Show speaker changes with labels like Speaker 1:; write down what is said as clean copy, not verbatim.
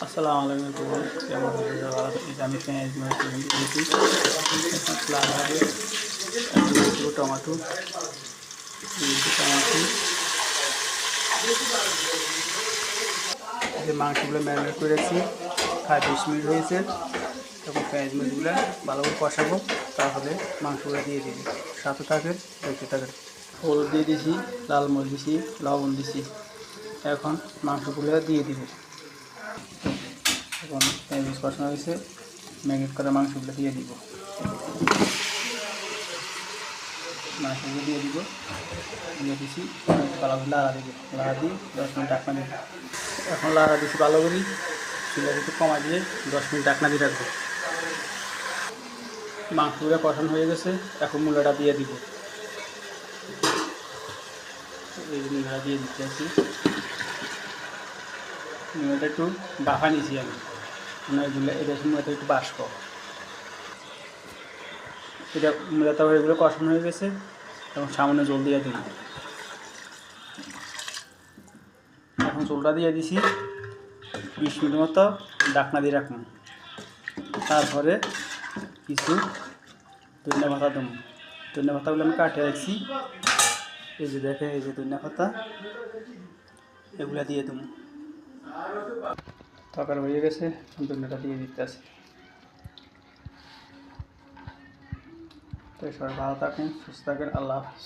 Speaker 1: আসসালামু আলাইকুম কেমন আছেন? আমি পেঁয়াজ দিয়েছি টমেটো যে মাংসগুলো ম্যারিনেট করে রাখছি 20 মিনিট হয়েছে। তখন পেঁয়াজ মরিচগুলো ভালো করে কষাবো, তাহলে মাংসগুলো দিয়ে দিবি। সাথে থাকে দেখতে থাকেন। হলুদ দিয়ে দিছি, লাল মরিচ দিছি, লবণ দিছি। এখন মাংসগুলো দিয়ে দিব। এখন পেঁয়াজ কষানো হয়েছে, ম্যারিনেট করা মাংসগুলো দিয়ে দিব। মাংসগুলো দিয়ে দিব, দিয়ে দিছি, ভালো করে লাড়া দিব। লাড়া দিয়ে 10 মিনিট ঢাকনা দিব। এখন লাড়া দিছি ভালো করি, চুলা একটু কমা দিয়ে 10 মিনিট ঢাকনা দিয়ে রাখবো। মাংসগুলো কষানো হয়ে গেছে, এখন মূলাটা দিয়ে দিব। এই মূলাটা দিয়ে দিতে আছি। মূলাটা একটু বাফা নিয়েছি আমি, মানে এটা মূলাটা একটু বাষ্প। এটা মূলাটা এগুলো কষানো হয়ে গেছে, এবং সামনে জল দিয়ে দিই। এখন জলটা দিয়ে দিছি, 20 মিনিট মতো ঢাকনা দিয়ে রাখুন। তারপরে কিছু ধনিয়া পাতা দেবো। ধনিয়া পাতাগুলো আমি কাটে রাখছি, এই যে দেখে, এই যে ধনিয়া পাতা, এগুলা দিয়ে দেবো। তরকারি হয়ে গেছে, ধনিয়াটা দিয়ে দিতে আছে। তো সবাই ভালো থাকেন, সুস্থ থাকেন, আল্লাহ হাফিজ।